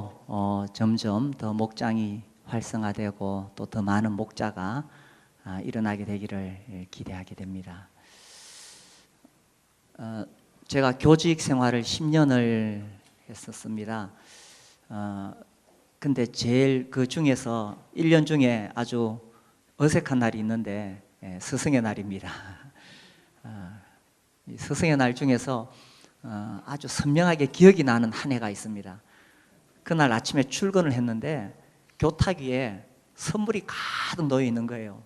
앞으로 점점 더 목장이 활성화되고 또 더 많은 목자가 일어나게 되기를 기대하게 됩니다. 제가 교직 생활을 10년을 했었습니다. 근데 제일 그 중에서 1년 중에 아주 어색한 날이 있는데 스승의 날입니다. 스승의 날 중에서 아주 선명하게 기억이 나는 한 해가 있습니다. 그날 아침에 출근을 했는데 교탁위에 선물이 가득 놓여 있는 거예요.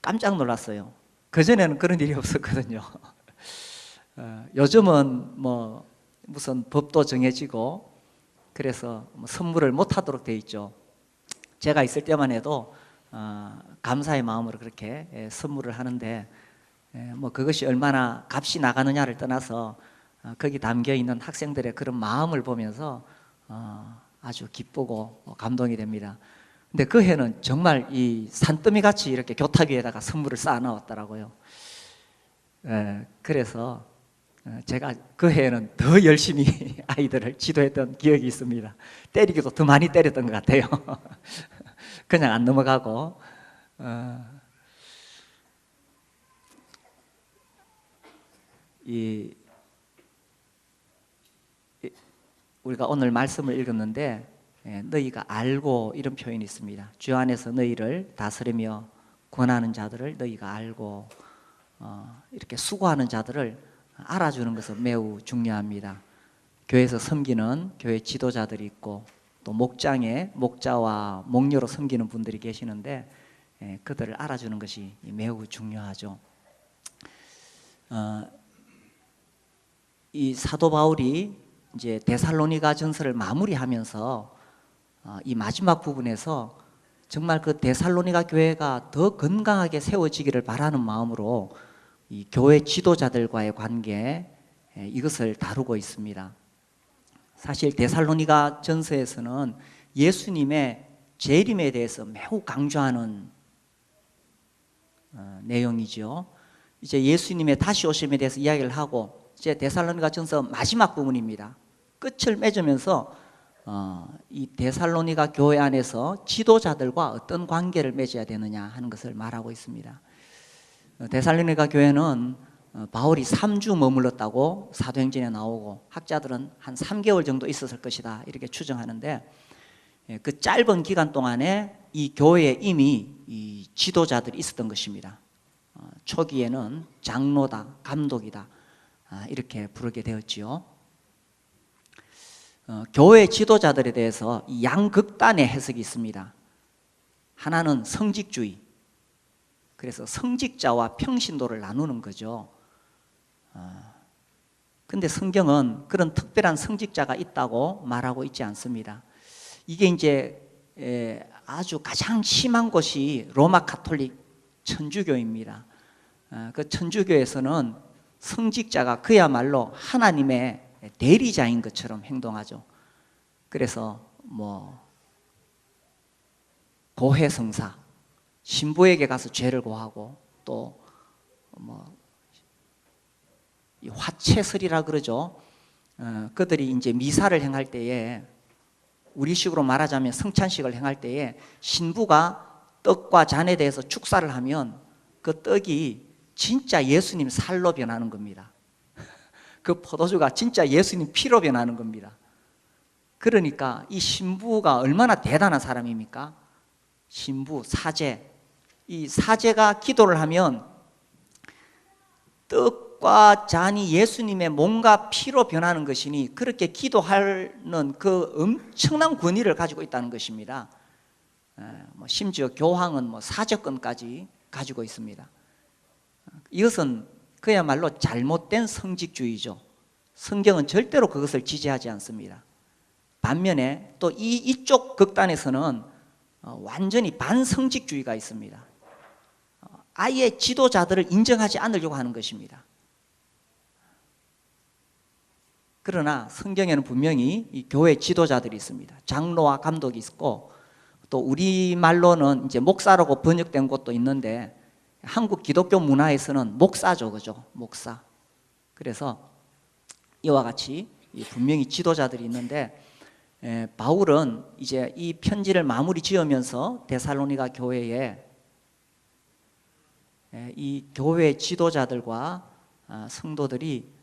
깜짝 놀랐어요. 그전에는 그런 일이 없었거든요. 요즘은 뭐 무슨 법도 정해지고 그래서 선물을 못 하도록 되어 있죠. 제가 있을 때만 해도 감사의 마음으로 그렇게 선물을 하는데 뭐 그것이 얼마나 값이 나가느냐를 떠나서 거기 담겨 있는 학생들의 그런 마음을 보면서 아주 기쁘고 감동이 됩니다. 근데 그 해는 정말 이 산더미 같이 이렇게 교탁 위에다가 선물을 쌓아 놓았더라고요. 그래서 제가 그 해에는 더 열심히 아이들을 지도했던 기억이 있습니다. 때리기도 더 많이 때렸던 것 같아요. 그냥 안 넘어가고. 우리가 오늘 말씀을 읽었는데 너희가 알고 이런 표현이 있습니다. 주 안에서 너희를 다스리며 권하는 자들을 너희가 알고 이렇게 수고하는 자들을 알아주는 것은 매우 중요합니다. 교회에서 섬기는 교회 지도자들이 있고 또 목장에 목자와 목녀로 섬기는 분들이 계시는데 그들을 알아주는 것이 매우 중요하죠. 이 사도 바울이 이제 데살로니가 전서를 마무리하면서 이 마지막 부분에서 정말 그 데살로니가 교회가 더 건강하게 세워지기를 바라는 마음으로 이 교회 지도자들과의 관계 이것을 다루고 있습니다. 사실 데살로니가 전서에서는 예수님의 재림에 대해서 매우 강조하는 내용이죠. 이제 예수님의 다시 오심에 대해서 이야기를 하고 이제 데살로니가 전서 마지막 부분입니다. 끝을 맺으면서 이 데살로니가 교회 안에서 지도자들과 어떤 관계를 맺어야 되느냐 하는 것을 말하고 있습니다. 데살로니가 교회는 바울이 3주 머물렀다고 사도행전에 나오고 학자들은 한 3개월 정도 있었을 것이다 이렇게 추정하는데 그 짧은 기간 동안에 이 교회에 이미 이 지도자들이 있었던 것입니다. 초기에는 장로다, 감독이다 이렇게 부르게 되었지요. 교회 지도자들에 대해서 이 양극단의 해석이 있습니다. 하나는 성직주의, 그래서 성직자와 평신도를 나누는 거죠. 근데 성경은 그런 특별한 성직자가 있다고 말하고 있지 않습니다. 이게 이제 아주 가장 심한 곳이 로마 가톨릭 천주교입니다. 그 천주교에서는 성직자가 그야말로 하나님의 대리자인 것처럼 행동하죠. 그래서 뭐 고해성사, 신부에게 가서 죄를 고하고 또 뭐 화채설이라 그러죠. 그들이 이제 미사를 행할 때에 우리식으로 말하자면 성찬식을 행할 때에 신부가 떡과 잔에 대해서 축사를 하면 그 떡이 진짜 예수님 살로 변하는 겁니다. 그 포도주가 진짜 예수님 피로 변하는 겁니다. 그러니까 이 신부가 얼마나 대단한 사람입니까? 신부, 사제. 이 사제가 기도를 하면 떡과 잔이 예수님의 몸과 피로 변하는 것이니 그렇게 기도하는 그 엄청난 권위를 가지고 있다는 것입니다. 심지어 교황은 뭐 사제권까지 가지고 있습니다. 이것은 그야말로 잘못된 성직주의죠. 성경은 절대로 그것을 지지하지 않습니다. 반면에 또 이쪽 극단에서는 완전히 반성직주의가 있습니다. 아예 지도자들을 인정하지 않으려고 하는 것입니다. 그러나 성경에는 분명히 이 교회 지도자들이 있습니다. 장로와 감독이 있고 또 우리말로는 이제 목사라고 번역된 곳도 있는데 한국 기독교 문화에서는 목사죠, 그죠? 목사. 그래서 이와 같이 분명히 지도자들이 있는데 바울은 이제 이 편지를 마무리 지으면서 데살로니가 교회에 이 교회 지도자들과 성도들이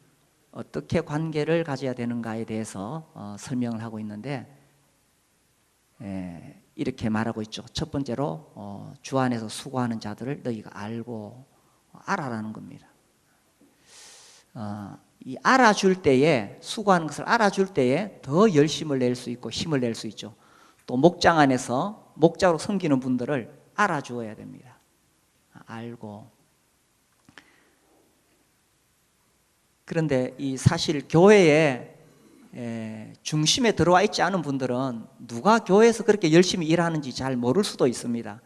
어떻게 관계를 가져야 되는가에 대해서 설명을 하고 있는데, 이렇게 말하고 있죠. 첫 번째로 주 안에서 수고하는 자들을 너희가 알고 알아라는 겁니다. 이 알아줄 때에, 수고하는 것을 알아줄 때에 더 열심을 낼 수 있고 힘을 낼 수 있죠. 또 목장 안에서 목자로 섬기는 분들을 알아주어야 됩니다. 알고. 그런데 이 사실 교회에 중심에 들어와 있지 않은 분들은 누가 교회에서 그렇게 열심히 일하는지 잘 모를 수도 있습니다.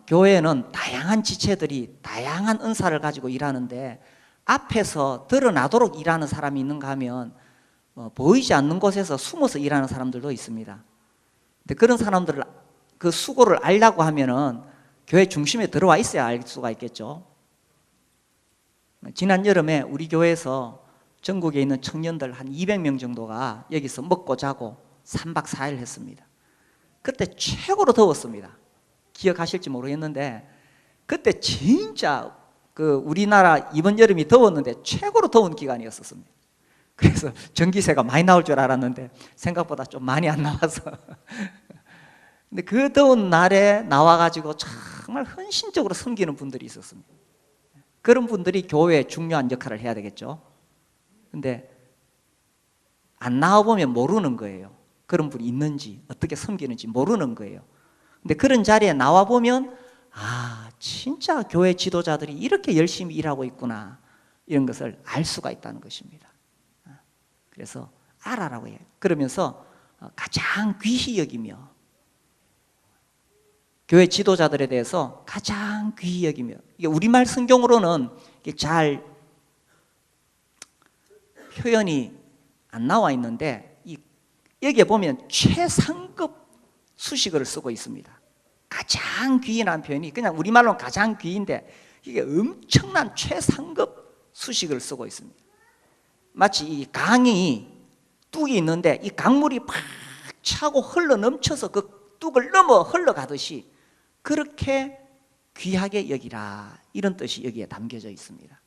교회는 다양한 지체들이 다양한 은사를 가지고 일하는데, 앞에서 드러나도록 일하는 사람이 있는가 하면 보이지 않는 곳에서 숨어서 일하는 사람들도 있습니다. 근데 그런 사람들을, 그 수고를 알려고 하면은 교회 중심에 들어와 있어야 알 수가 있겠죠. 지난 여름에 우리 교회에서 전국에 있는 청년들 한 200명 정도가 여기서 먹고 자고 3박 4일 했습니다. 그때 최고로 더웠습니다. 기억하실지 모르겠는데, 그때 진짜 그 우리나라 이번 여름이 더웠는데 최고로 더운 기간이었었습니다. 그래서 전기세가 많이 나올 줄 알았는데 생각보다 좀 많이 안 나와서 근데 그 더운 날에 나와가지고 정말 헌신적으로 섬기는 분들이 있었습니다. 그런 분들이 교회에 중요한 역할을 해야 되겠죠. 근데 안 나와보면 모르는 거예요. 그런 분이 있는지, 어떻게 섬기는지 모르는 거예요. 근데 그런 자리에 나와보면 진짜 교회 지도자들이 이렇게 열심히 일하고 있구나, 이런 것을 알 수가 있다는 것입니다. 그래서 알아라고 해요. 그러면서 가장 귀히 여기며, 교회 지도자들에 대해서 가장 귀히 여기며, 이게 우리말 성경으로는 잘 표현이 안 나와 있는데, 여기에 보면 최상급 수식어를 쓰고 있습니다. 가장 귀인한 표현이 그냥 우리말로는 가장 귀인데, 이게 엄청난 최상급 수식을 쓰고 있습니다. 마치 이 강이, 뚝이 있는데 이 강물이 팍 차고 흘러 넘쳐서 그 뚝을 넘어 흘러가듯이 그렇게 귀하게 여기라, 이런 뜻이 여기에 담겨져 있습니다.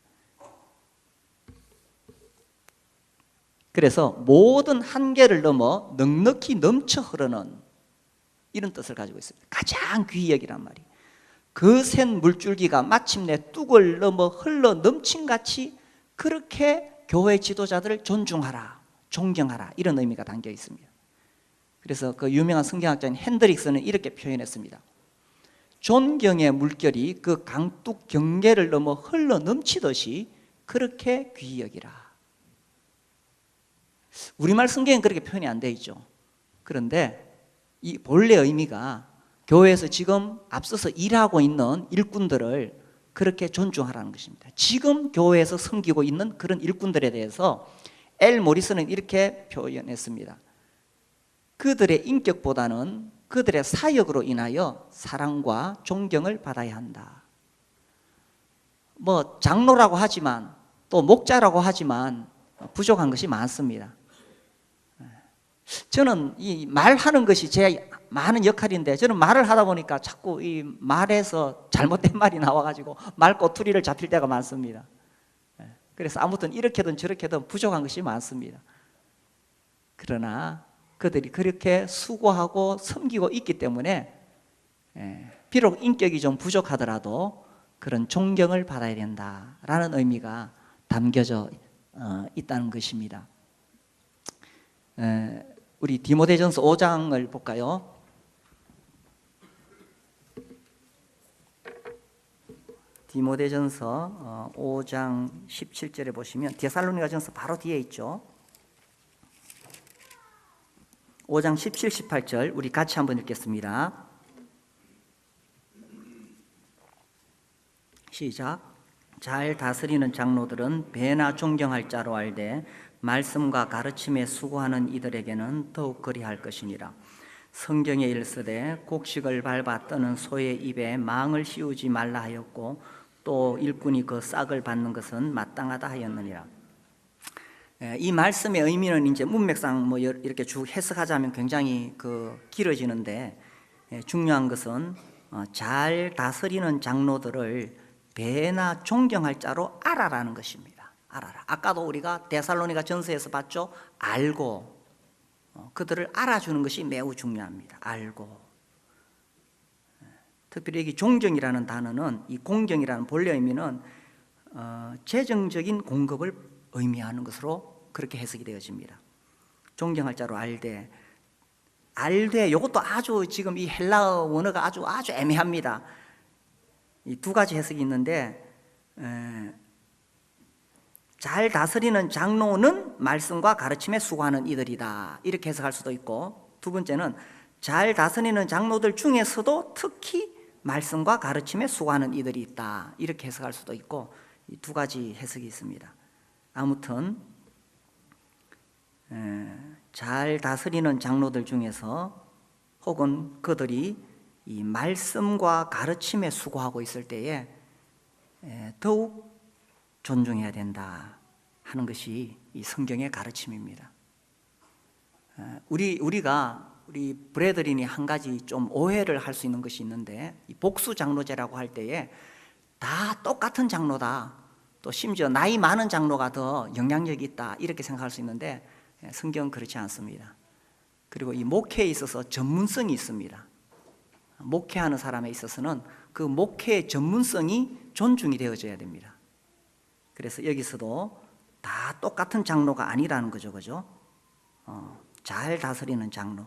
그래서 모든 한계를 넘어 넉넉히 넘쳐 흐르는, 이런 뜻을 가지고 있습니다. 가장 귀히 여기란 말이, 거센 물줄기가 마침내 뚝을 넘어 흘러 넘친같이 그렇게 교회 지도자들을 존중하라, 존경하라, 이런 의미가 담겨 있습니다. 그래서 그 유명한 성경학자인 핸드릭스는 이렇게 표현했습니다. 존경의 물결이 그 강둑 경계를 넘어 흘러 넘치듯이 그렇게 귀히 여기라. 우리말 성경엔 그렇게 표현이 안 돼 있죠. 그런데 이 본래 의미가 교회에서 지금 앞서서 일하고 있는 일꾼들을 그렇게 존중하라는 것입니다. 지금 교회에서 섬기고 있는 그런 일꾼들에 대해서 엘 모리스는 이렇게 표현했습니다. 그들의 인격보다는 그들의 사역으로 인하여 사랑과 존경을 받아야 한다. 뭐 장로라고 하지만 또 목자라고 하지만 부족한 것이 많습니다. 저는 이 말하는 것이 제 많은 역할인데, 저는 말을 하다 보니까 자꾸 이 말에서 잘못된 말이 나와가지고 말 꼬투리를 잡힐 때가 많습니다. 그래서 아무튼 이렇게든 저렇게든 부족한 것이 많습니다. 그러나 그들이 그렇게 수고하고 섬기고 있기 때문에 비록 인격이 좀 부족하더라도 그런 존경을 받아야 된다라는 의미가 담겨져 있다는 것입니다. 우리 디모데전서 5장을 볼까요? 디모데전서 5장 17절에 보시면, 데살로니가전서 바로 뒤에 있죠. 5장 17, 18절 우리 같이 한번 읽겠습니다. 시작. 잘 다스리는 장로들은 배나 존경할 자로 알되 말씀과 가르침에 수고하는 이들에게는 더욱 그리할 것이니라. 성경에 일쓰되 곡식을 밟아 떠는 소의 입에 망을 씌우지 말라 하였고 또 일꾼이 그 싹을 받는 것은 마땅하다 하였느니라. 이 말씀의 의미는 이제 문맥상 뭐 이렇게 쭉 해석하자면 굉장히 길어지는데, 중요한 것은 잘 다스리는 장로들을 배나 존경할 자로 알아라는 것입니다. 알아라. 아까도 우리가 데살로니가 전서에서 봤죠. 알고, 그들을 알아주는 것이 매우 중요합니다. 알고. 특별히 여기 존경이라는 단어는, 이 공경이라는 본래 의미는 재정적인 공급을 의미하는 것으로 그렇게 해석이 되어집니다. 존경할 자로 알되, 요것도 아주 지금 이 헬라어 원어가 아주 애매합니다. 이 두 가지 해석이 있는데, 잘 다스리는 장로는 말씀과 가르침에 수고하는 이들이다, 이렇게 해석할 수도 있고, 두 번째는 잘 다스리는 장로들 중에서도 특히 말씀과 가르침에 수고하는 이들이 있다, 이렇게 해석할 수도 있고, 이 두 가지 해석이 있습니다. 아무튼 잘 다스리는 장로들 중에서 혹은 그들이 이 말씀과 가르침에 수고하고 있을 때에 더욱 존중해야 된다 하는 것이 이 성경의 가르침입니다. 우리 브레드린이 한 가지 좀 오해를 할 수 있는 것이 있는데, 이 복수 장로제라고 할 때에 다 똑같은 장로다, 또 심지어 나이 많은 장로가 더 영향력이 있다, 이렇게 생각할 수 있는데, 성경은 그렇지 않습니다. 그리고 이 목회에 있어서 전문성이 있습니다. 목회하는 사람에 있어서는 그 목회의 전문성이 존중이 되어져야 됩니다. 그래서 여기서도 다 똑같은 장로가 아니라는 거죠, 그죠? 잘 다스리는 장로,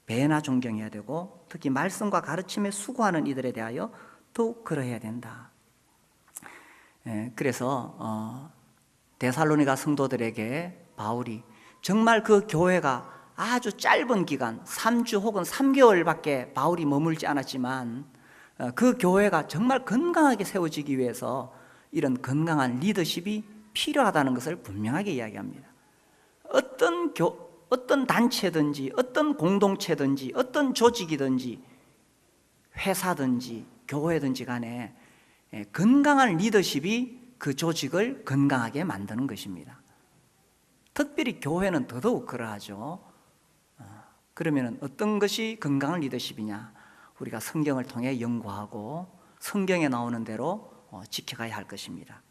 배나 존경해야 되고, 특히 말씀과 가르침에 수고하는 이들에 대하여 더욱 그러해야 된다. 그래서 데살로니가 성도들에게 바울이 정말 그 교회가 아주 짧은 기간 3주 혹은 3개월밖에 바울이 머물지 않았지만, 그 교회가 정말 건강하게 세워지기 위해서 이런 건강한 리더십이 필요하다는 것을 분명하게 이야기합니다. 어떤 단체든지, 어떤 공동체든지, 어떤 조직이든지, 회사든지 교회든지 간에 건강한 리더십이 그 조직을 건강하게 만드는 것입니다. 특별히 교회는 더더욱 그러하죠. 그러면 어떤 것이 건강한 리더십이냐? 우리가 성경을 통해 연구하고 성경에 나오는 대로 지켜가야 할 것입니다.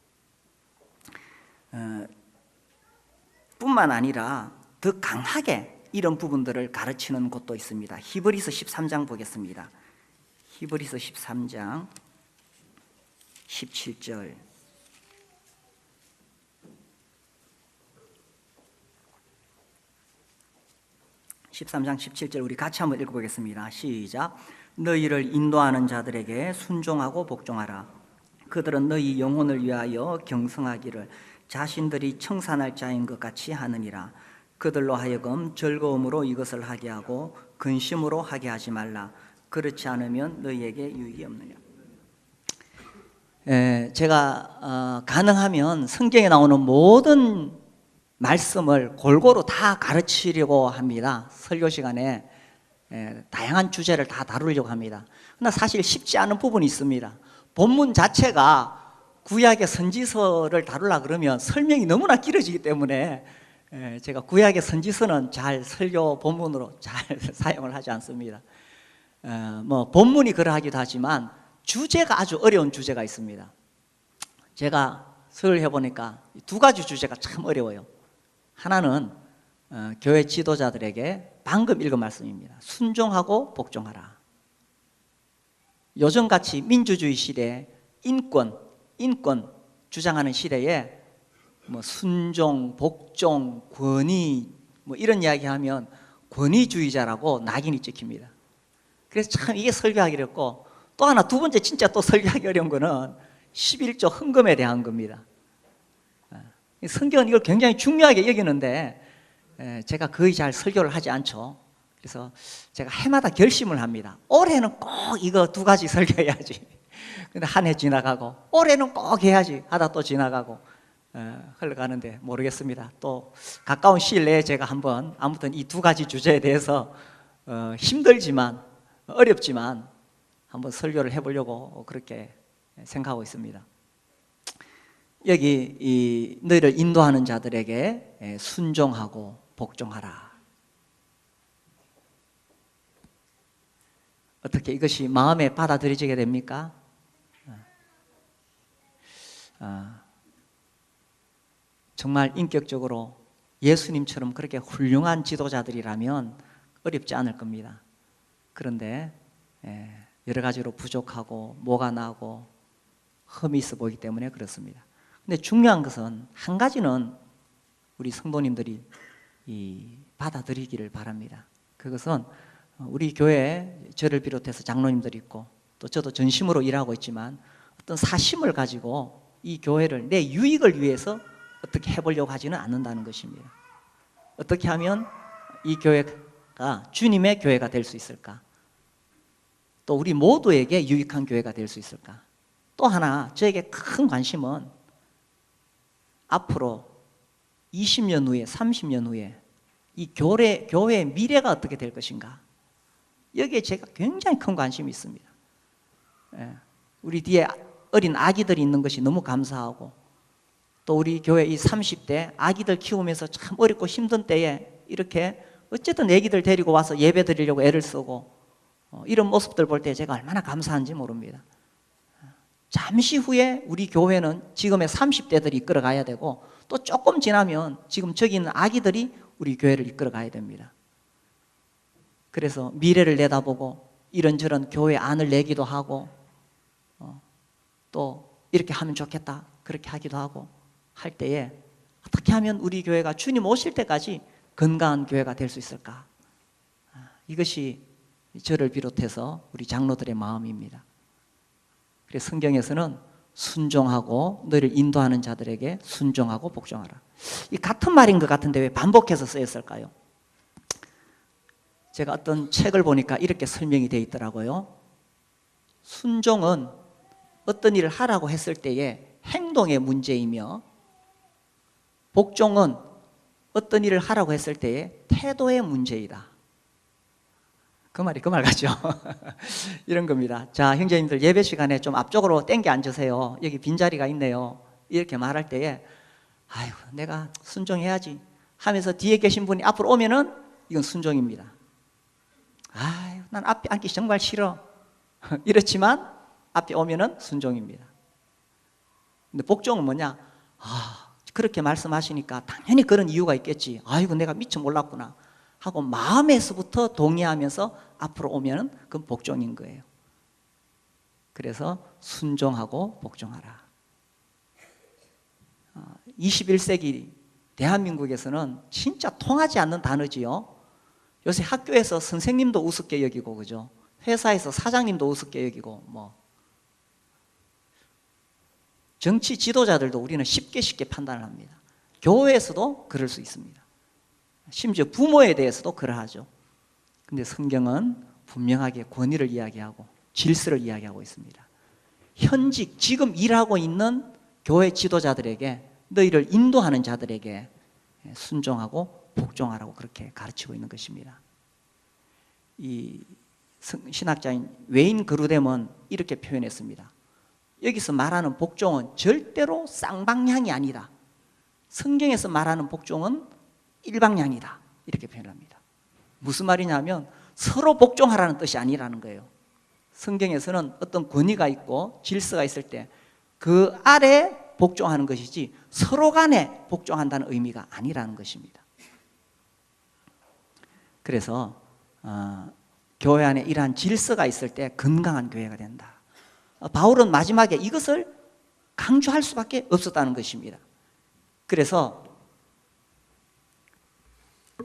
뿐만 아니라 더 강하게 이런 부분들을 가르치는 곳도 있습니다. 히브리서 13장 보겠습니다. 히브리서 13장 17절. 13장 17절 우리 같이 한번 읽어보겠습니다. 시작. 너희를 인도하는 자들에게 순종하고 복종하라. 그들은 너희 영혼을 위하여 경성하기를 자신들이 청산할 자인 것 같이 하느니라. 그들로 하여금 즐거움으로 이것을 하게 하고 근심으로 하게 하지 말라. 그렇지 않으면 너희에게 유익이 없느냐. 제가 가능하면 성경에 나오는 모든 말씀을 골고루 다 가르치려고 합니다. 설교 시간에 다양한 주제를 다 다루려고 합니다. 그러나 사실 쉽지 않은 부분이 있습니다. 본문 자체가 구약의 선지서를 다루려고 그러면 설명이 너무나 길어지기 때문에 제가 구약의 선지서는 잘 설교 본문으로 잘 사용을 하지 않습니다. 뭐 본문이 그러하기도 하지만 주제가 아주 어려운 주제가 있습니다. 제가 설교를 해보니까 두 가지 주제가 참 어려워요. 하나는 교회 지도자들에게 방금 읽은 말씀입니다. 순종하고 복종하라. 요즘같이 민주주의 시대에 인권 주장하는 시대에 뭐 순종, 복종, 권위 뭐 이런 이야기하면 권위주의자라고 낙인이 찍힙니다. 그래서 참 이게 설교하기 어렵고, 또 하나 두 번째 진짜 또 설교하기 어려운 거는 11조 헌금에 대한 겁니다. 성경은 이걸 굉장히 중요하게 여기는데 제가 거의 잘 설교를 하지 않죠. 그래서 제가 해마다 결심을 합니다. 올해는 꼭 이거 두 가지 설교해야지. 근데 한 해 지나가고 올해는 꼭 해야지 하다 또 지나가고 흘러가는데 모르겠습니다. 또 가까운 시일 내에 제가 한번 아무튼 이 두 가지 주제에 대해서 힘들지만 어렵지만 한번 설교를 해보려고 그렇게 생각하고 있습니다. 여기 너희를 인도하는 자들에게 순종하고 복종하라. 어떻게 이것이 마음에 받아들여지게 됩니까? 정말 인격적으로 예수님처럼 그렇게 훌륭한 지도자들이라면 어렵지 않을 겁니다. 그런데 여러 가지로 부족하고 뭐가 나고 흠이 있어 보이기 때문에 그렇습니다. 근데 중요한 것은 한 가지는 우리 성도님들이 받아들이기를 바랍니다. 그것은 우리 교회에 저를 비롯해서 장로님들이 있고 또 저도 전심으로 일하고 있지만 어떤 사심을 가지고 이 교회를 내 유익을 위해서 어떻게 해보려고 하지는 않는다는 것입니다. 어떻게 하면 이 교회가 주님의 교회가 될 수 있을까? 또 우리 모두에게 유익한 교회가 될 수 있을까? 또 하나 저에게 큰 관심은 앞으로 20년 후에 30년 후에 이 교회의 미래가 어떻게 될 것인가? 여기에 제가 굉장히 큰 관심이 있습니다. 우리 뒤에 어린 아기들이 있는 것이 너무 감사하고 또 우리 교회 이 30대 아기들 키우면서 참 어렵고 힘든 때에 이렇게 어쨌든 아기들 데리고 와서 예배 드리려고 애를 쓰고 이런 모습들 볼 때 제가 얼마나 감사한지 모릅니다. 잠시 후에 우리 교회는 지금의 30대들이 이끌어가야 되고 또 조금 지나면 지금 저기 있는 아기들이 우리 교회를 이끌어가야 됩니다. 그래서 미래를 내다보고 이런저런 교회 안을 내기도 하고 또 이렇게 하면 좋겠다 그렇게 하기도 하고 할 때에 어떻게 하면 우리 교회가 주님 오실 때까지 건강한 교회가 될 수 있을까? 이것이 저를 비롯해서 우리 장로들의 마음입니다. 그래서 성경에서는 순종하고 너희를 인도하는 자들에게 순종하고 복종하라. 이 같은 말인 것 같은데 왜 반복해서 쓰였을까요? 제가 어떤 책을 보니까 이렇게 설명이 되어 있더라고요. 순종은 어떤 일을 하라고 했을 때의 행동의 문제이며 복종은 어떤 일을 하라고 했을 때의 태도의 문제이다. 그 말이 그 말 같죠? 이런 겁니다. 자, 형제님들 예배 시간에 좀 앞쪽으로 땡겨 앉으세요. 여기 빈자리가 있네요. 이렇게 말할 때에 아이고 내가 순종해야지 하면서 뒤에 계신 분이 앞으로 오면은 이건 순종입니다. 아유 난 앞에 앉기 정말 싫어. 이렇지만 앞에 오면은 순종입니다. 근데 복종은 뭐냐? 그렇게 말씀하시니까 당연히 그런 이유가 있겠지. 아이고 내가 미처 몰랐구나 하고 마음에서부터 동의하면서 앞으로 오면은 그건 복종인 거예요. 그래서 순종하고 복종하라. 21세기 대한민국에서는 진짜 통하지 않는 단어지요. 요새 학교에서 선생님도 우습게 여기고 그죠? 회사에서 사장님도 우습게 여기고 뭐 정치 지도자들도 우리는 쉽게 판단을 합니다. 교회에서도 그럴 수 있습니다. 심지어 부모에 대해서도 그러하죠. 근데 성경은 분명하게 권위를 이야기하고 질서를 이야기하고 있습니다. 현직 지금 일하고 있는 교회 지도자들에게 너희를 인도하는 자들에게 순종하고 복종하라고 그렇게 가르치고 있는 것입니다. 이 신학자인 웨인 그루뎀은 이렇게 표현했습니다. 여기서 말하는 복종은 절대로 쌍방향이 아니다. 성경에서 말하는 복종은 일방향이다. 이렇게 표현합니다. 무슨 말이냐면 서로 복종하라는 뜻이 아니라는 거예요. 성경에서는 어떤 권위가 있고 질서가 있을 때 그 아래 복종하는 것이지 서로 간에 복종한다는 의미가 아니라는 것입니다. 그래서 교회 안에 이러한 질서가 있을 때 건강한 교회가 된다. 바울은 마지막에 이것을 강조할 수밖에 없었다는 것입니다. 그래서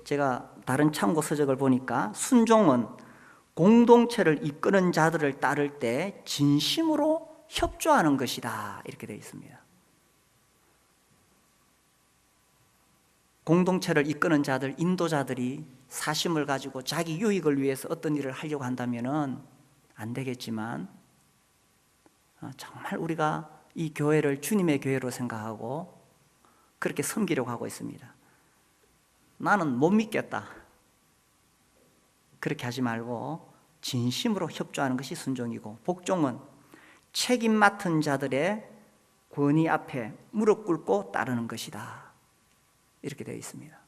제가 다른 참고 서적을 보니까 순종은 공동체를 이끄는 자들을 따를 때 진심으로 협조하는 것이다 이렇게 되어 있습니다. 공동체를 이끄는 자들, 인도자들이 사심을 가지고 자기 유익을 위해서 어떤 일을 하려고 한다면 안 되겠지만 정말 우리가 이 교회를 주님의 교회로 생각하고 그렇게 섬기려고 하고 있습니다. 나는 못 믿겠다 그렇게 하지 말고 진심으로 협조하는 것이 순종이고, 복종은 책임 맡은 자들의 권위 앞에 무릎 꿇고 따르는 것이다. 이렇게 되어 있습니다.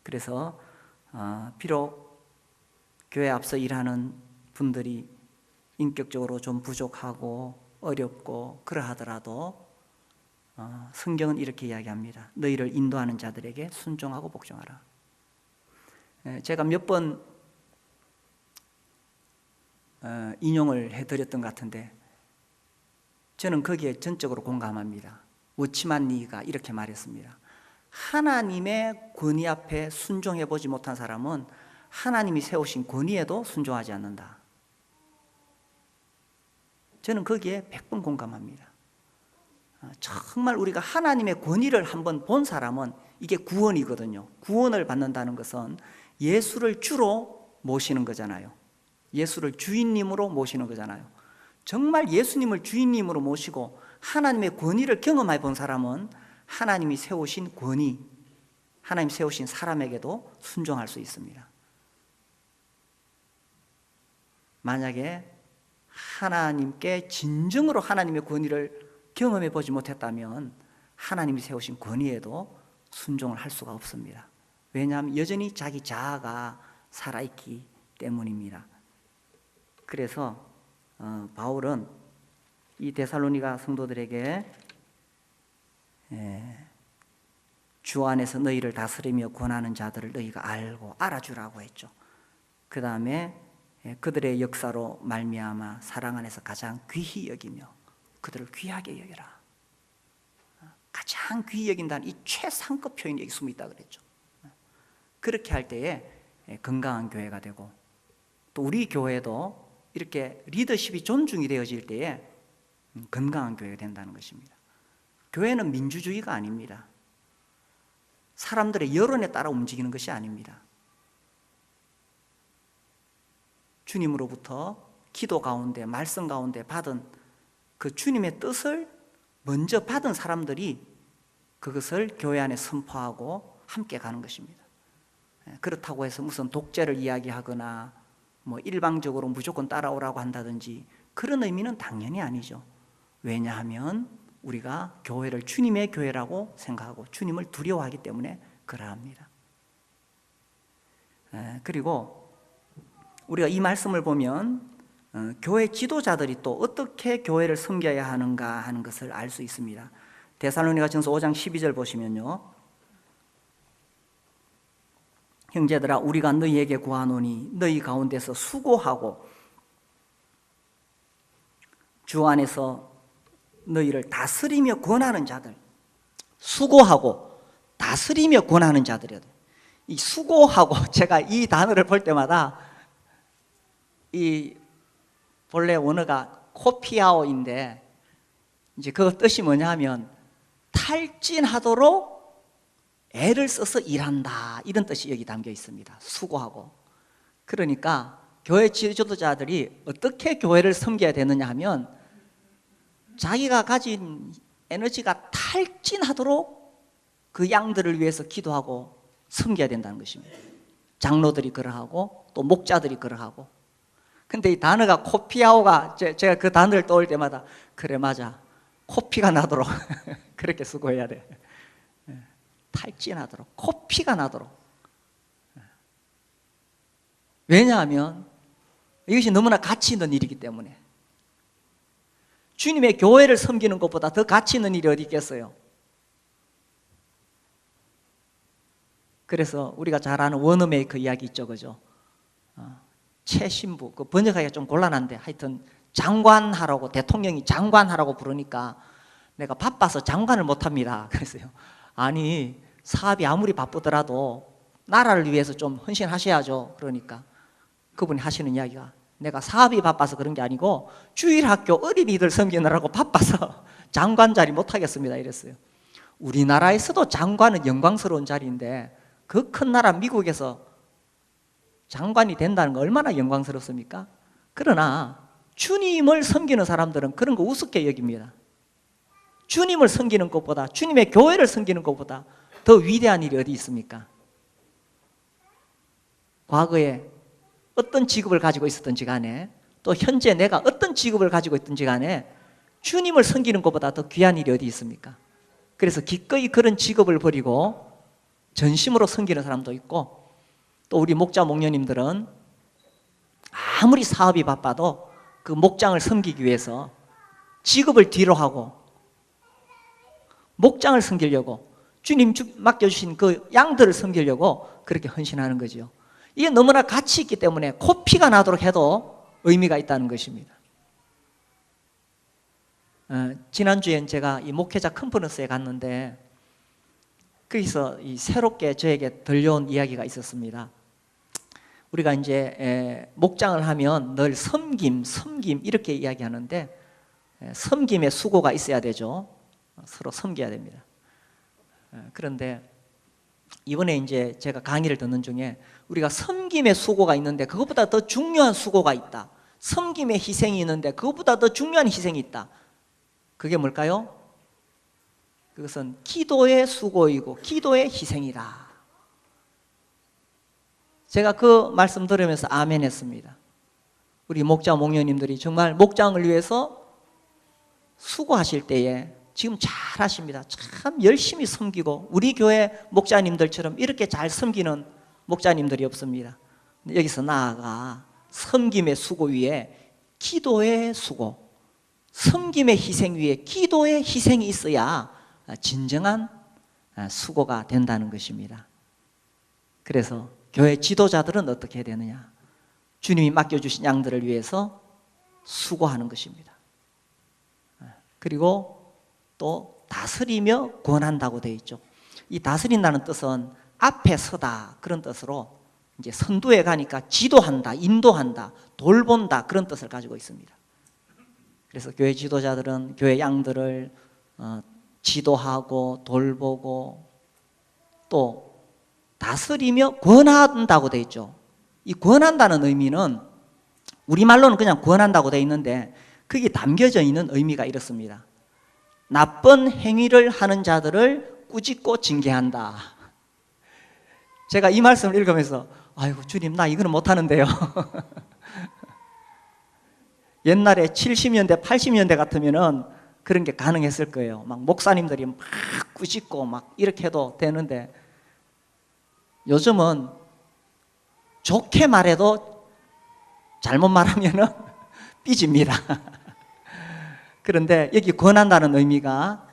그래서 비록 교회 앞서 일하는 분들이 인격적으로 좀 부족하고 어렵고 그러하더라도 성경은 이렇게 이야기합니다. 너희를 인도하는 자들에게 순종하고 복종하라. 제가 몇 번 인용을 해드렸던 것 같은데 저는 거기에 전적으로 공감합니다. 워치만 리가 이렇게 말했습니다. 하나님의 권위 앞에 순종해 보지 못한 사람은 하나님이 세우신 권위에도 순종하지 않는다. 저는 거기에 100번 공감합니다. 정말 우리가 하나님의 권위를 한번 본 사람은 이게 구원이거든요. 구원을 받는다는 것은 예수를 주로 모시는 거잖아요. 예수를 주인님으로 모시는 거잖아요. 정말 예수님을 주인님으로 모시고 하나님의 권위를 경험해 본 사람은 하나님이 세우신 권위, 하나님 세우신 사람에게도 순종할 수 있습니다. 만약에 하나님께 진정으로 하나님의 권위를 경험해 보지 못했다면 하나님이 세우신 권위에도 순종을 할 수가 없습니다. 왜냐하면 여전히 자기 자아가 살아있기 때문입니다. 그래서 바울은 이 데살로니가 성도들에게 주 안에서 너희를 다스리며 권하는 자들을 너희가 알고 알아주라고 했죠. 그 다음에 그들의 역사로 말미암아 사랑 안에서 가장 귀히 여기며 그들을 귀하게 여겨라. 가장 귀히 여긴다는 이 최상급 표현이 여기 숨어 있다 그랬죠. 그렇게 할 때에 건강한 교회가 되고 또 우리 교회도 이렇게 리더십이 존중이 되어질 때에 건강한 교회가 된다는 것입니다. 교회는 민주주의가 아닙니다. 사람들의 여론에 따라 움직이는 것이 아닙니다. 주님으로부터 기도 가운데 말씀 가운데 받은 그 주님의 뜻을 먼저 받은 사람들이 그것을 교회 안에 선포하고 함께 가는 것입니다. 그렇다고 해서 무슨 독재를 이야기하거나 뭐 일방적으로 무조건 따라오라고 한다든지 그런 의미는 당연히 아니죠. 왜냐하면 우리가 교회를 주님의 교회라고 생각하고 주님을 두려워하기 때문에 그러합니다. 그리고 우리가 이 말씀을 보면 교회 지도자들이 또 어떻게 교회를 섬겨야 하는가 하는 것을 알 수 있습니다. 데살로니가전서 5장 12절 보시면요, 형제들아 우리가 너희에게 구하노니 너희 가운데서 수고하고 주 안에서 너희를 다스리며 권하는 자들, 수고하고 다스리며 권하는 자들이야. 이 수고하고 제가 이 단어를 볼 때마다 이 본래 원어가 코피아오인데 이제 그 뜻이 뭐냐 하면 탈진하도록 애를 써서 일한다, 이런 뜻이 여기 담겨 있습니다. 수고하고. 그러니까 교회 지도자들이 어떻게 교회를 섬겨야 되느냐 하면 자기가 가진 에너지가 탈진하도록 그 양들을 위해서 기도하고 섬겨야 된다는 것입니다. 장로들이 그러하고 또 목자들이 그러하고. 근데 이 단어가 코피아오가 제가 그 단어를 떠올 때마다 그래 맞아, 코피가 나도록 그렇게 수고해야 돼. 탈진하도록, 코피가 나도록. 왜냐하면 이것이 너무나 가치 있는 일이기 때문에. 주님의 교회를 섬기는 것보다 더 가치 있는 일이 어디 있겠어요? 그래서 우리가 잘 아는 워너메이커 이야기 있죠, 그죠? 최신부, 그 번역하기가 좀 곤란한데 하여튼 장관하라고, 대통령이 장관하라고 부르니까 내가 바빠서 장관을 못합니다. 그랬어요. 아니 사업이 아무리 바쁘더라도 나라를 위해서 좀 헌신하셔야죠. 그러니까 그분이 하시는 이야기가 내가 사업이 바빠서 그런 게 아니고 주일학교 어린이들 섬기느라고 바빠서 장관 자리 못하겠습니다 이랬어요. 우리나라에서도 장관은 영광스러운 자리인데 그 큰 나라 미국에서 장관이 된다는 거 얼마나 영광스럽습니까? 그러나 주님을 섬기는 사람들은 그런 거 우습게 여깁니다. 주님을 섬기는 것보다, 주님의 교회를 섬기는 것보다 더 위대한 일이 어디 있습니까? 과거에 어떤 직업을 가지고 있었든지 간에 또 현재 내가 어떤 직업을 가지고 있든지 간에 주님을 섬기는 것보다 더 귀한 일이 어디 있습니까? 그래서 기꺼이 그런 직업을 버리고 전심으로 섬기는 사람도 있고, 또 우리 목자 목녀님들은 아무리 사업이 바빠도 그 목장을 섬기기 위해서 직업을 뒤로 하고 목장을 섬기려고, 주님 맡겨주신 그 양들을 섬기려고 그렇게 헌신하는 거죠. 이게 너무나 가치 있기 때문에 코피가 나도록 해도 의미가 있다는 것입니다. 지난주엔 제가 이 목회자 컨퍼런스에 갔는데 거기서 이 새롭게 저에게 들려온 이야기가 있었습니다. 우리가 이제 목장을 하면 늘 섬김 이렇게 이야기하는데, 섬김의 수고가 있어야 되죠. 서로 섬겨야 됩니다. 그런데 이번에 이제 제가 강의를 듣는 중에 우리가 섬김의 수고가 있는데 그것보다 더 중요한 수고가 있다. 섬김의 희생이 있는데 그것보다 더 중요한 희생이 있다. 그게 뭘까요? 그것은 기도의 수고이고 기도의 희생이다. 제가 그 말씀 들으면서 아멘 했습니다. 우리 목자 목녀님들이 정말 목장을 위해서 수고하실 때에 지금 잘 하십니다. 참 열심히 섬기고, 우리 교회 목자님들처럼 이렇게 잘 섬기는 목자님들이 없습니다. 여기서 나아가 섬김의 수고 위에 기도의 수고, 섬김의 희생 위에 기도의 희생이 있어야 진정한 수고가 된다는 것입니다. 그래서 교회 지도자들은 어떻게 해야 되느냐? 주님이 맡겨주신 양들을 위해서 수고하는 것입니다. 그리고 또 다스리며 권한다고 되어 있죠. 이 다스린다는 뜻은 앞에 서다 그런 뜻으로, 이제 선두에 가니까 지도한다, 인도한다, 돌본다 그런 뜻을 가지고 있습니다. 그래서 교회 지도자들은 교회 양들을 지도하고 돌보고 또 다스리며 권한다고 되어 있죠. 이 권한다는 의미는 우리말로는 그냥 권한다고 되어 있는데 거기에 담겨져 있는 의미가 이렇습니다. 나쁜 행위를 하는 자들을 꾸짖고 징계한다. 제가 이 말씀을 읽으면서 아이고 주님, 나 이거는 못하는데요. 옛날에 70년대 80년대 같으면은 그런 게 가능했을 거예요. 막 목사님들이 막 꾸짖고 막 이렇게 해도 되는데, 요즘은 좋게 말해도 잘못 말하면은 삐집니다. 그런데 여기 권한다는 의미가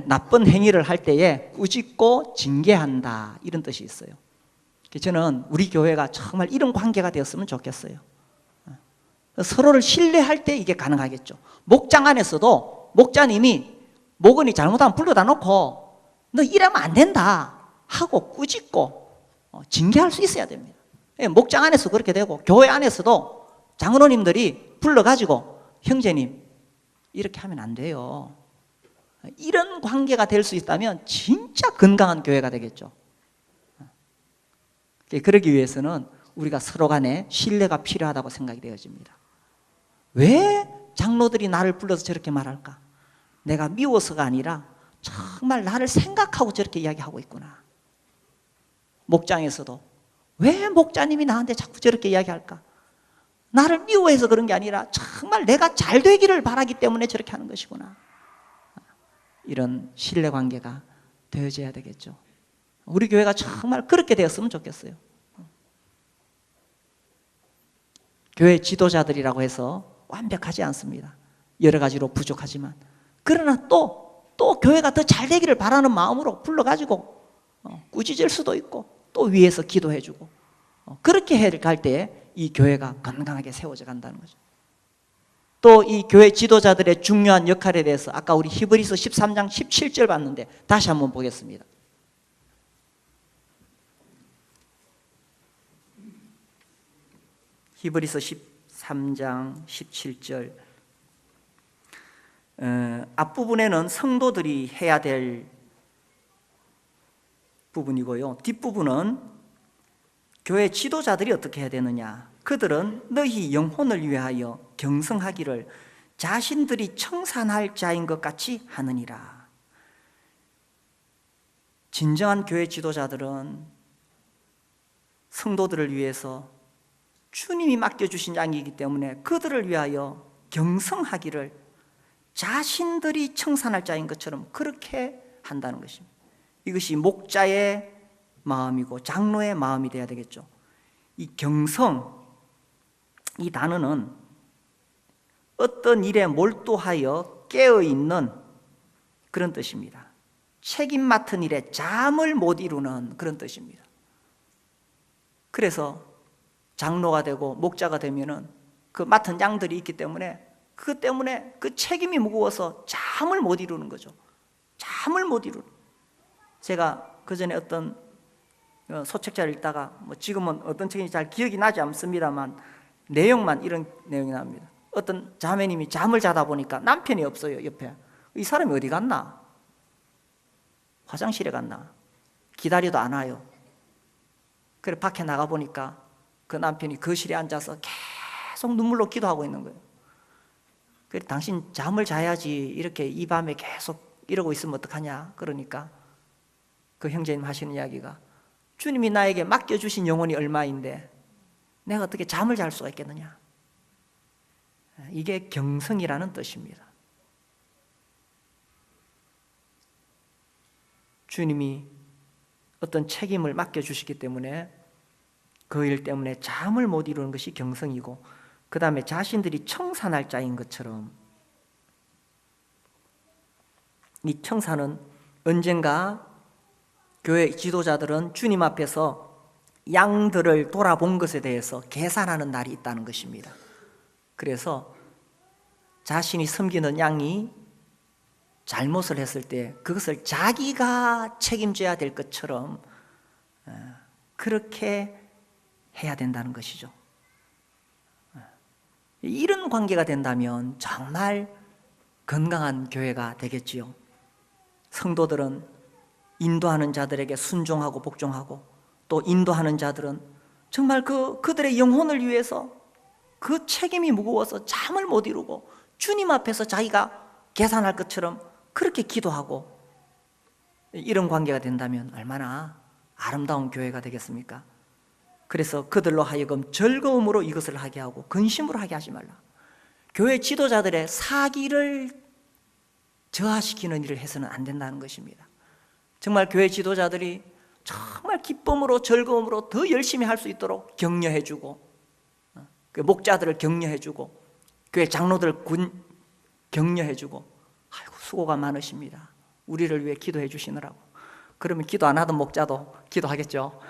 나쁜 행위를 할 때에 꾸짖고 징계한다 이런 뜻이 있어요. 저는 우리 교회가 정말 이런 관계가 되었으면 좋겠어요. 서로를 신뢰할 때 이게 가능하겠죠. 목장 안에서도 목자님이 목원이 잘못하면 불러다 놓고 너 이러면 안 된다 하고 꾸짖고 징계할 수 있어야 됩니다. 목장 안에서 그렇게 되고, 교회 안에서도 장로님들이 불러가지고 형제님 이렇게 하면 안 돼요, 이런 관계가 될 수 있다면 진짜 건강한 교회가 되겠죠. 그러기 위해서는 우리가 서로 간에 신뢰가 필요하다고 생각이 되어집니다. 왜 장로들이 나를 불러서 저렇게 말할까? 내가 미워서가 아니라 정말 나를 생각하고 저렇게 이야기하고 있구나. 목장에서도 왜 목자님이 나한테 자꾸 저렇게 이야기할까? 나를 미워해서 그런 게 아니라 정말 내가 잘 되기를 바라기 때문에 저렇게 하는 것이구나. 이런 신뢰관계가 되어져야 되겠죠. 우리 교회가 정말 그렇게 되었으면 좋겠어요. 교회 지도자들이라고 해서 완벽하지 않습니다. 여러 가지로 부족하지만, 그러나 또 교회가 더 잘 되기를 바라는 마음으로 불러가지고 꾸짖을 수도 있고 또 위에서 기도해주고, 그렇게 갈 때 이 교회가 건강하게 세워져 간다는 거죠. 또 이 교회 지도자들의 중요한 역할에 대해서 아까 우리 히브리서 13장 17절 봤는데 다시 한번 보겠습니다. 히브리서 13장 17절, 앞부분에는 성도들이 해야 될 부분이고요, 뒷부분은 교회 지도자들이 어떻게 해야 되느냐. 그들은 너희 영혼을 위하여 경성하기를 자신들이 청산할 자인 것 같이 하느니라. 진정한 교회 지도자들은 성도들을 위해서 주님이 맡겨주신 양이기 때문에 그들을 위하여 경성하기를 자신들이 청산할 자인 것처럼 그렇게 한다는 것입니다. 이것이 목자의 마음이고 장로의 마음이 되어야 되겠죠. 이 경성, 이 단어는 어떤 일에 몰두하여 깨어있는 그런 뜻입니다. 책임 맡은 일에 잠을 못 이루는 그런 뜻입니다. 그래서 장로가 되고 목자가 되면은 그 맡은 양들이 있기 때문에 그것 때문에 그 책임이 무거워서 잠을 못 이루는 거죠. 잠을 못 이루는. 제가 그 전에 어떤 소책자를 읽다가 지금은 어떤 책인지 잘 기억이 나지 않습니다만 내용만 이런 내용이 납니다. 어떤 자매님이 잠을 자다 보니까 남편이 없어요, 옆에. 이 사람이 어디 갔나? 화장실에 갔나? 기다려도 안 와요. 그래 밖에 나가 보니까 그 남편이 거실에 앉아서 계속 눈물로 기도하고 있는 거예요. 그래 당신 잠을 자야지 이렇게 이 밤에 계속 이러고 있으면 어떡하냐? 그러니까 그 형제님 하시는 이야기가 주님이 나에게 맡겨주신 영혼이 얼마인데 내가 어떻게 잠을 잘 수가 있겠느냐? 이게 경성이라는 뜻입니다. 주님이 어떤 책임을 맡겨주시기 때문에 그 일 때문에 잠을 못 이루는 것이 경성이고, 그 다음에 자신들이 청산할 자인 것처럼, 이 청산은 언젠가 교회 지도자들은 주님 앞에서 양들을 돌아본 것에 대해서 계산하는 날이 있다는 것입니다. 그래서 자신이 섬기는 양이 잘못을 했을 때 그것을 자기가 책임져야 될 것처럼 그렇게 해야 된다는 것이죠. 이런 관계가 된다면 정말 건강한 교회가 되겠지요. 성도들은 인도하는 자들에게 순종하고 복종하고, 또 인도하는 자들은 정말 그들의 영혼을 위해서 그 책임이 무거워서 잠을 못 이루고 주님 앞에서 자기가 계산할 것처럼 그렇게 기도하고, 이런 관계가 된다면 얼마나 아름다운 교회가 되겠습니까? 그래서 그들로 하여금 즐거움으로 이것을 하게 하고 근심으로 하게 하지 말라. 교회 지도자들의 사기를 저하시키는 일을 해서는 안 된다는 것입니다. 정말 교회 지도자들이 정말 기쁨으로 즐거움으로 더 열심히 할 수 있도록 격려해주고, 그 목자들을 격려해주고, 교회 장로들 격려해주고, 아이고 수고가 많으십니다. 우리를 위해 기도해 주시느라고. 그러면 기도 안 하던 목자도 기도하겠죠.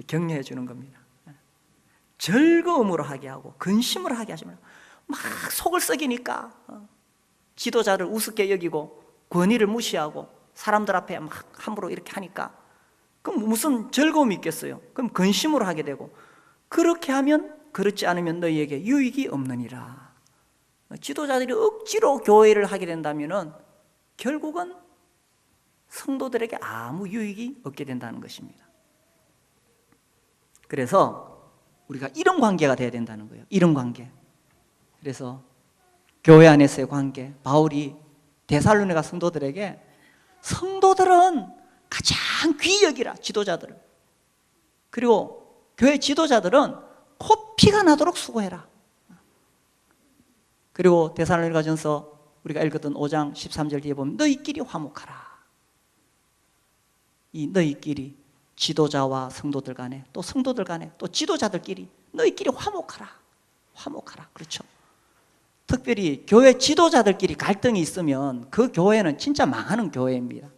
격려해 주는 겁니다. 즐거움으로 하게 하고 근심으로 하게 하지 말고, 막 속을 썩이니까 지도자를 우습게 여기고 권위를 무시하고 사람들 앞에 막 함부로 이렇게 하니까 그럼 무슨 즐거움이 있겠어요? 그럼 근심으로 하게 되고, 그렇게 하면 그렇지 않으면 너희에게 유익이 없느니라. 지도자들이 억지로 교회를 하게 된다면 결국은 성도들에게 아무 유익이 없게 된다는 것입니다. 그래서 우리가 이런 관계가 돼야 된다는 거예요. 이런 관계. 그래서 교회 안에서의 관계, 바울이 데살로니가 성도들에게 성도들은 가장 귀히 여기라, 지도자들을. 그리고 교회 지도자들은 코피가 나도록 수고해라. 그리고 데살로니가전서 우리가 읽었던 5장 13절 뒤에 보면 너희끼리 화목하라. 이 너희끼리, 지도자와 성도들 간에, 또 성도들 간에, 또 지도자들끼리 너희끼리 화목하라. 화목하라. 그렇죠. 특별히 교회 지도자들끼리 갈등이 있으면 그 교회는 진짜 망하는 교회입니다.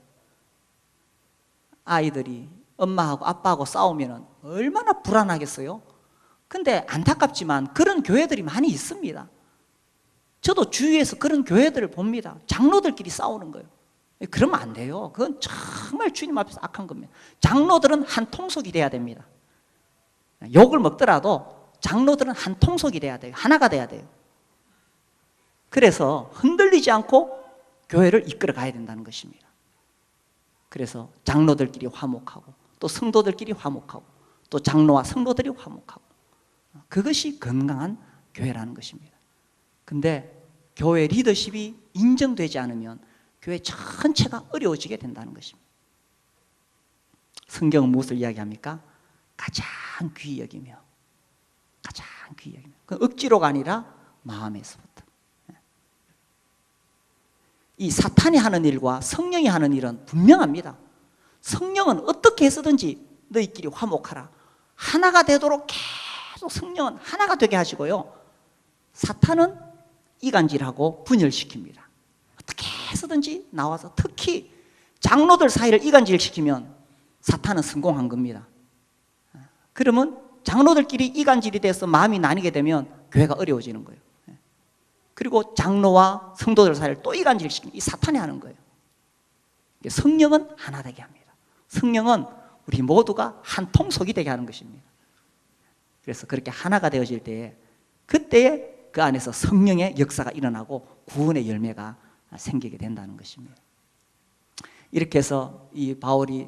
아이들이 엄마하고 아빠하고 싸우면 얼마나 불안하겠어요. 근데 안타깝지만 그런 교회들이 많이 있습니다. 저도 주위에서 그런 교회들을 봅니다. 장로들끼리 싸우는 거예요. 그러면 안 돼요. 그건 정말 주님 앞에서 악한 겁니다. 장로들은 한 통속이 돼야 됩니다. 욕을 먹더라도 장로들은 한 통속이 돼야 돼요. 하나가 돼야 돼요. 그래서 흔들리지 않고 교회를 이끌어 가야 된다는 것입니다. 그래서 장로들끼리 화목하고, 또 성도들끼리 화목하고, 또 장로와 성도들이 화목하고, 그것이 건강한 교회라는 것입니다. 근데 교회 리더십이 인정되지 않으면 교회 전체가 어려워지게 된다는 것입니다. 성경은 무엇을 이야기합니까? 가장 귀히 여기며, 가장 귀히 여기며. 그 억지로가 아니라 마음에서부터. 이 사탄이 하는 일과 성령이 하는 일은 분명합니다. 성령은 어떻게 해서든지 너희끼리 화목하라. 하나가 되도록 계속 성령은 하나가 되게 하시고요. 사탄은 이간질하고 분열시킵니다. 어떻게 해서든지 나와서 특히 장로들 사이를 이간질시키면 사탄은 성공한 겁니다. 그러면 장로들끼리 이간질이 돼서 마음이 나뉘게 되면 교회가 어려워지는 거예요. 그리고 장로와 성도들 사이를 또 이간질시키는 이 사탄이 하는 거예요. 성령은 하나 되게 합니다. 성령은 우리 모두가 한 통속이 되게 하는 것입니다. 그래서 그렇게 하나가 되어질 때에 그때에 그 안에서 성령의 역사가 일어나고 구원의 열매가 생기게 된다는 것입니다. 이렇게 해서 이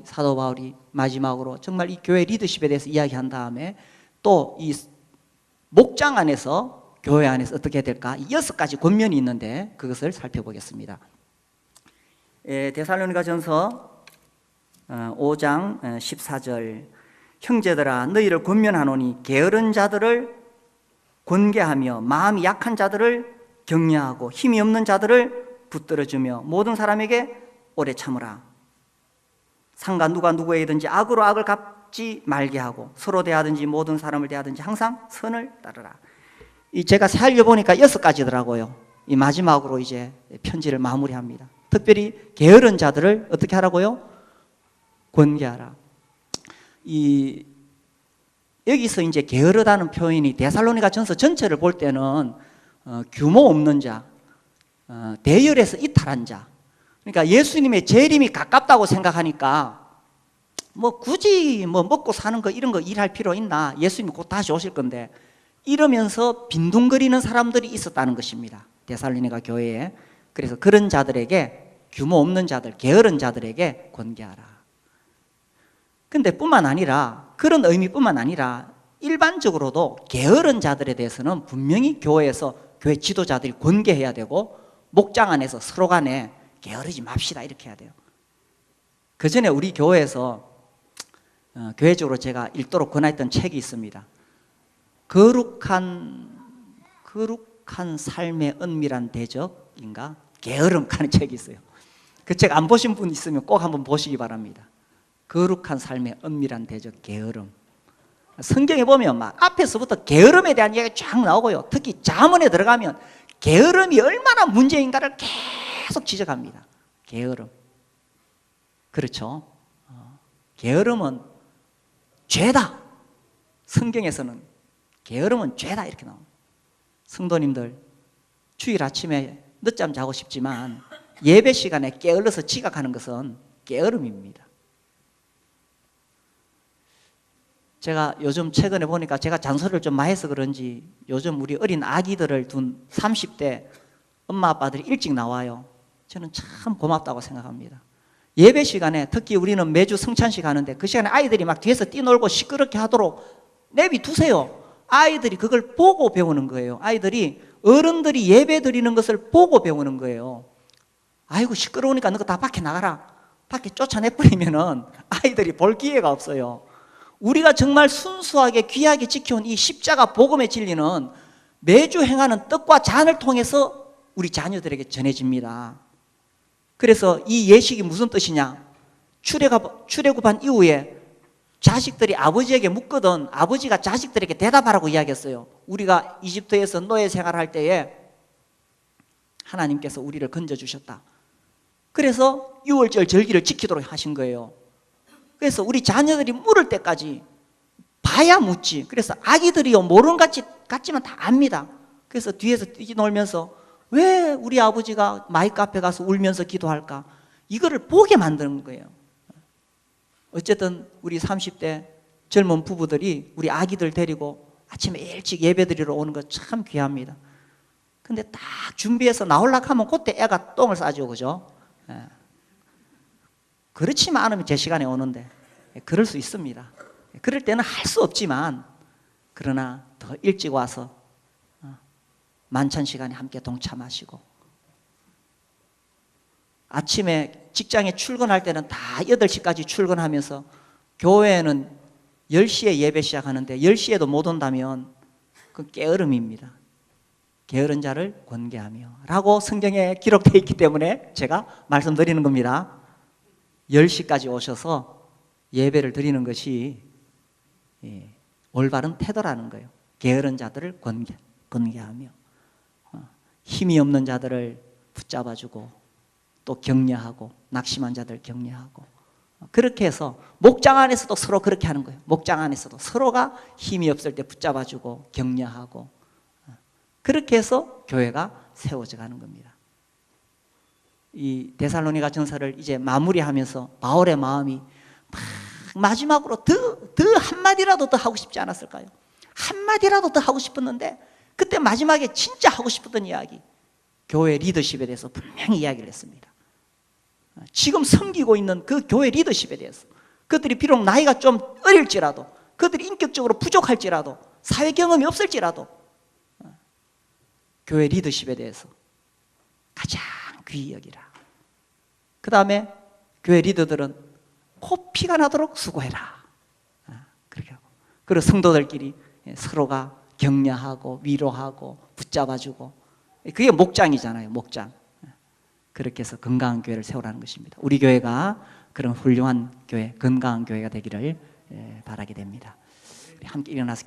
사도 바울이 마지막으로 정말 이 교회 리더십에 대해서 이야기한 다음에 또 이 목장 안에서 교회 안에서 어떻게 해야 될까? 6가지 권면이 있는데 그것을 살펴보겠습니다. 데살로니가전서 5장 14절 형제들아 너희를 권면하노니 게으른 자들을 권계하며 마음이 약한 자들을 격려하고 힘이 없는 자들을 붙들어주며 모든 사람에게 오래 참으라. 상가 누가 누구에게든지 악으로 악을 갚지 말게 하고 서로 대하든지 모든 사람을 대하든지 항상 선을 따르라. 제가 살려보니까 6가지더라고요. 이 마지막으로 이제 편지를 마무리합니다. 특별히 게으른 자들을 어떻게 하라고요? 권계하라. 여기서 이제 게으르다는 표현이 데살로니가 전서 전체를 볼 때는 규모 없는 자, 대열에서 이탈한 자. 그러니까 예수님의 재림이 가깝다고 생각하니까 굳이 먹고 사는 거 이런 거 일할 필요 있나? 예수님이 곧 다시 오실 건데 이러면서 빈둥거리는 사람들이 있었다는 것입니다. 데살로니가 교회에. 그래서 그런 자들에게 규모 없는 자들, 게으른 자들에게 권계하라. 근데 뿐만 아니라 그런 의미뿐만 아니라 일반적으로도 게으른 자들에 대해서는 분명히 교회에서 교회 지도자들이 권계해야 되고 목장 안에서 서로 간에 게으르지 맙시다 이렇게 해야 돼요. 그 전에 우리 교회에서 교회적으로 제가 읽도록 권하였던 책이 있습니다. 거룩한 삶의 은밀한 대적인가? 게으름 하는 책이 있어요. 그 책 안 보신 분 있으면 꼭 한번 보시기 바랍니다. 거룩한 삶의 은밀한 대적 게으름. 성경에 보면 막 앞에서부터 게으름에 대한 이야기가 쫙 나오고요. 특히 잠언에 들어가면 게으름이 얼마나 문제인가를 계속 지적합니다. 게으름. 그렇죠. 게으름은 죄다. 성경에서는 게으름은 죄다 이렇게 나옵니다. 성도님들 주일 아침에 늦잠 자고 싶지만 예배 시간에 게을러서 지각하는 것은 게으름입니다. 제가 요즘 최근에 보니까 제가 잔소리를 좀 많이 해서 그런지 요즘 우리 어린 아기들을 둔 30대 엄마 아빠들이 일찍 나와요. 저는 참 고맙다고 생각합니다. 예배 시간에 특히 우리는 매주 성찬식 하는데 그 시간에 아이들이 막 뒤에서 뛰놀고 시끄럽게 하도록 내비두세요. 아이들이 그걸 보고 배우는 거예요. 아이들이 어른들이 예배 드리는 것을 보고 배우는 거예요. 아이고 시끄러우니까 너가 다 밖에 나가라. 밖에 쫓아내버리면은 아이들이 볼 기회가 없어요. 우리가 정말 순수하게 귀하게 지켜온 이 십자가 복음의 진리는 매주 행하는 떡과 잔을 통해서 우리 자녀들에게 전해집니다. 그래서 이 예식이 무슨 뜻이냐? 출애굽한 이후에 자식들이 아버지에게 묻거든 아버지가 자식들에게 대답하라고 이야기했어요. 우리가 이집트에서 노예 생활할 때에 하나님께서 우리를 건져주셨다. 그래서 6월절 절기를 지키도록 하신 거예요. 그래서 우리 자녀들이 물을 때까지 봐야 묻지. 그래서 아기들이요 모르는 같지만 다 압니다. 그래서 뒤에서 뛰놀면서 왜 우리 아버지가 마이크 앞에 가서 울면서 기도할까? 이거를 보게 만드는 거예요. 어쨌든 우리 30대 젊은 부부들이 우리 아기들 데리고 아침에 일찍 예배 드리러 오는 거 참 귀합니다. 근데 딱 준비해서 나오려고 하면 그때 애가 똥을 싸죠. 그죠? 그렇지만 않으면 제 시간에 오는데 그럴 수 있습니다. 그럴 때는 할 수 없지만 그러나 더 일찍 와서 만찬 시간에 함께 동참하시고 아침에 직장에 출근할 때는 다 8시까지 출근하면서 교회는 10시에 예배 시작하는데 10시에도 못 온다면 그건 게으름입니다. 게으른 자를 권계하며 라고 성경에 기록되어 있기 때문에 제가 말씀드리는 겁니다. 10시까지 오셔서 예배를 드리는 것이 올바른 태도라는 거예요. 게으른 자들을 권계하며 힘이 없는 자들을 붙잡아주고 또 격려하고 낙심한 자들 격려하고 그렇게 해서 목장 안에서도 서로 그렇게 하는 거예요. 목장 안에서도 서로가 힘이 없을 때 붙잡아주고 격려하고 그렇게 해서 교회가 세워져 가는 겁니다. 이 데살로니가 전서를 이제 마무리하면서 바울의 마음이 마지막으로 더 한마디라도 더 하고 싶지 않았을까요? 한마디라도 더 하고 싶었는데 그때 마지막에 진짜 하고 싶었던 이야기, 교회 리더십에 대해서 분명히 이야기를 했습니다. 지금 섬기고 있는 그 교회 리더십에 대해서, 그들이 비록 나이가 좀 어릴지라도, 그들이 인격적으로 부족할지라도, 사회 경험이 없을지라도 교회 리더십에 대해서 가장 귀히 여기라. 그 다음에 교회 리더들은 코피가 나도록 수고해라. 그렇게 하고, 그리고 성도들끼리 서로가 격려하고 위로하고 붙잡아주고, 그게 목장이잖아요. 목장. 그렇게 해서 건강한 교회를 세우라는 것입니다. 우리 교회가 그런 훌륭한 교회, 건강한 교회가 되기를 바라게 됩니다. 우리 함께 일어나서